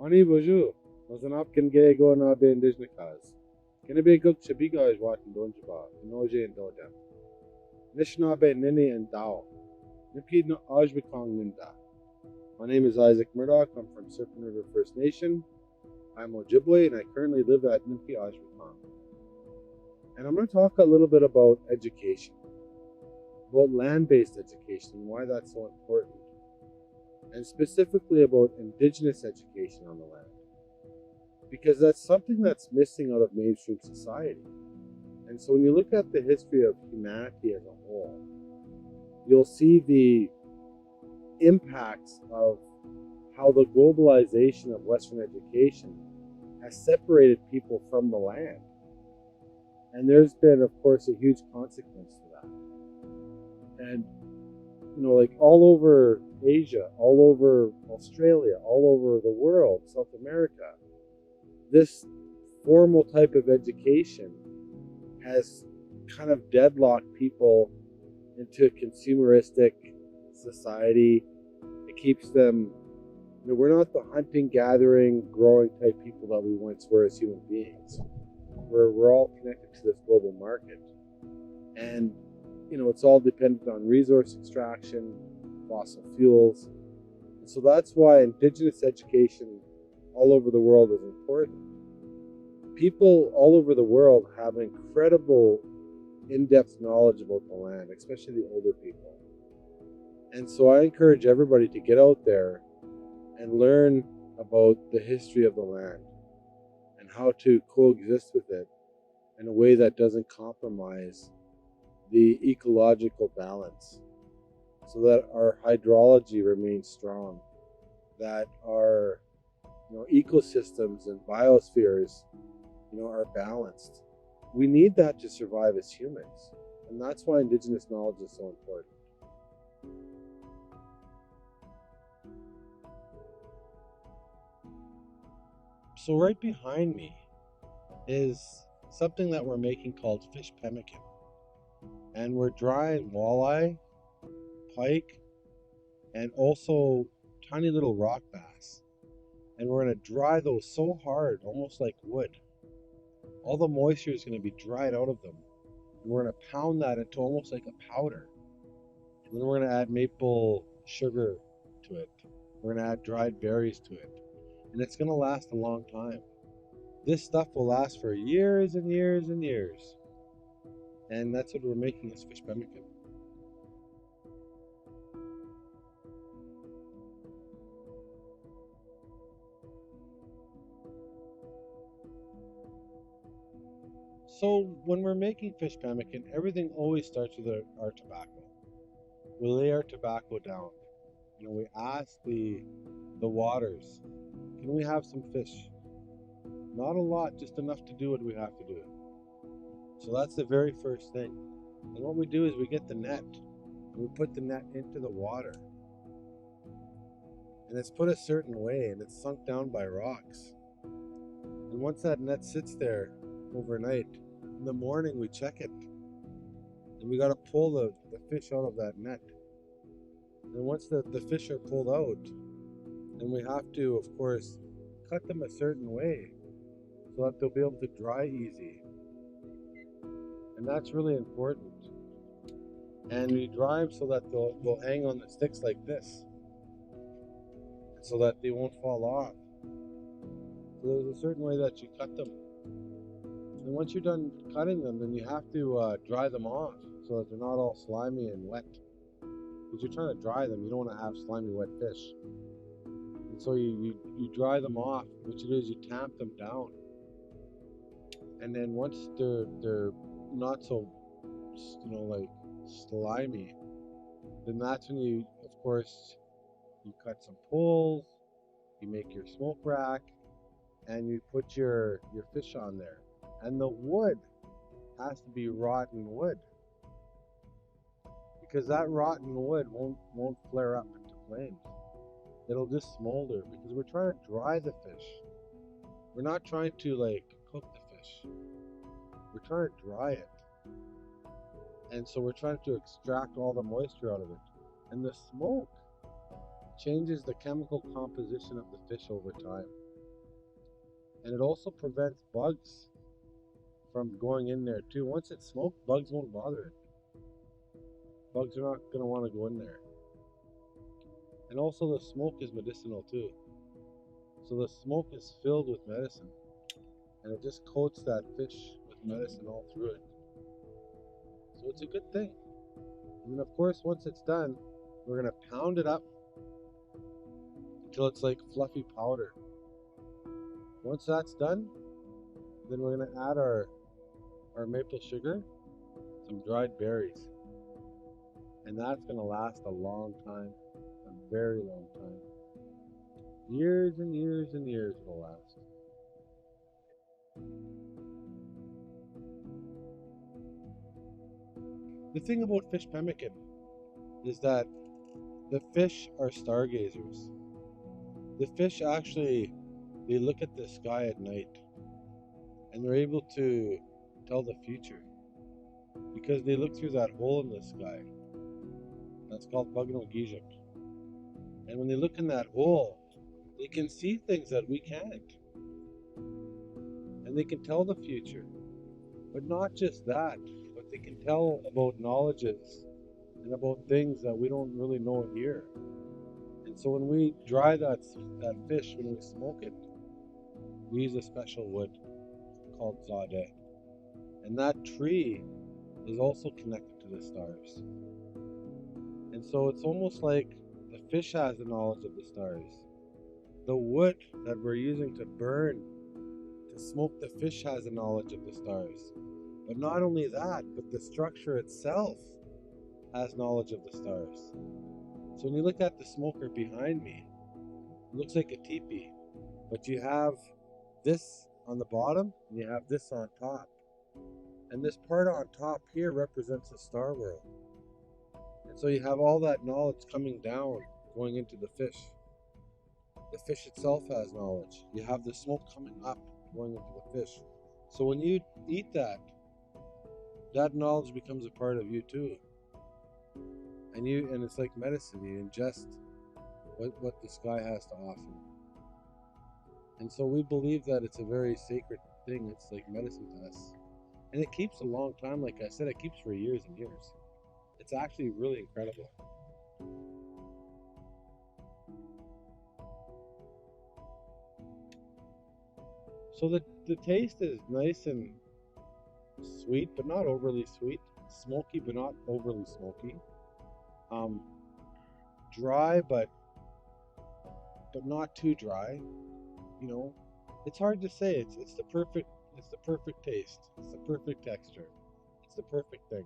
Ani bonjour. Mazanap can gay go na be indigenous cause. Can it be good to be guys watching Donjaba, Noje and Dodam. Nishna be Nini and Dao. Nipid no Ajbikong Ninda. My name is Isaac Murdoch. I'm from Serpent River First Nation. I'm Ojibwe and I currently live at Nimpi Ajbikong. And I'm going to talk a little bit about education, about land based education, and why that's so important, and specifically about Indigenous education on the land. Because that's something that's missing out of mainstream society. And so when you look at the history of humanity as a whole, you'll see the impacts of how the globalization of Western education has separated people from the land. And there's been, of course, a huge consequence to that. And, like all over Asia, all over Australia, all over the world, South America, this formal type of education has kind of deadlocked people into a consumeristic society. It keeps them, we're not the hunting, gathering, growing type people that we once were as human beings. We're all connected to this global market. And, it's all dependent on resource extraction, fossil fuels. And so that's why Indigenous education all over the world is important. People all over the world have an incredible in-depth knowledge about the land, especially the older people. And so I encourage everybody to get out there and learn about the history of the land and how to coexist with it in a way that doesn't compromise the ecological balance, so that our hydrology remains strong, that our ecosystems and biospheres are balanced. We need that to survive as humans. And that's why Indigenous knowledge is so important. So right behind me is something that we're making called fish pemmican. And we're drying walleye, pike, and also tiny little rock bass. And we're going to dry those so hard, almost like wood. All the moisture is going to be dried out of them. And we're going to pound that into almost like a powder. And then we're going to add maple sugar to it. We're going to add dried berries to it. And it's going to last a long time. This stuff will last for years and years and years. And that's what we're making as fish pemmican. So when we're making fish pemmican, everything always starts with our tobacco. We lay our tobacco down. We ask the waters, can we have some fish? Not a lot, just enough to do what we have to do. So that's the very first thing. And what we do is we get the net, and we put the net into the water. And it's put a certain way, and it's sunk down by rocks. And once that net sits there overnight, in the morning we check it. And we got to pull the fish out of that net. And once the fish are pulled out, then we have to, of course, cut them a certain way so that they'll be able to dry easy. And that's really important. And we dry them so that they'll hang on the sticks like this, so that they won't fall off. So there's a certain way that you cut them. And once you're done cutting them, then you have to dry them off so that they're not all slimy and wet. Because you're trying to dry them, you don't want to have slimy, wet fish. And so you dry them off. What you do is you tamp them down. And then once they're not so, like slimy, then that's when you, of course, you cut some poles, you make your smoke rack, and you put your fish on there. And the wood has to be rotten wood, because that rotten wood won't flare up into flames. It'll just smolder, because we're trying to dry the fish. We're not trying to cook the fish. We're trying to dry it. And so we're trying to extract all the moisture out of it. And the smoke changes the chemical composition of the fish over time. And it also prevents bugs from going in there too. Once it's smoked, bugs won't bother it. Bugs are not going to want to go in there. And also the smoke is medicinal too. So the smoke is filled with medicine, and it just coats that fish with medicine all through it. So it's a good thing. And then of course once it's done, we're going to pound it up until it's like fluffy powder. Once that's done, then we're going to add our maple sugar, some dried berries, and that's going to last a long time, a very long time. Years and years and years it'll last. The thing about fish pemmican is that the fish are stargazers. The fish actually, they look at the sky at night and they're able to tell the future because they look through that hole in the sky. That's called Akinoomaage. And when they look in that hole, they can see things that we can't. And they can tell the future. But not just that, but they can tell about knowledges and about things that we don't really know here. And so when we dry that fish, when we smoke it, we use a special wood called zade. And that tree is also connected to the stars. And so it's almost like the fish has the knowledge of the stars. The wood that we're using to burn, to smoke the fish has the knowledge of the stars. But not only that, but the structure itself has knowledge of the stars. So when you look at the smoker behind me, it looks like a teepee, but you have this on the bottom and you have this on top. And this part on top here represents the star world. And so you have all that knowledge coming down, going into the fish. The fish itself has knowledge. You have the smoke coming up, going into the fish. So when you eat that, that knowledge becomes a part of you too. And it's like medicine. You ingest what the sky has to offer. And so we believe that it's a very sacred thing. It's like medicine to us. And it keeps a long time. Like I said, it keeps for years and years. It's actually really incredible. So the taste is nice and sweet, but not overly sweet. Smoky, but not overly smoky. Dry, but not too dry. You know, it's hard to say. It's the perfect taste. It's the perfect texture. It's the perfect thing.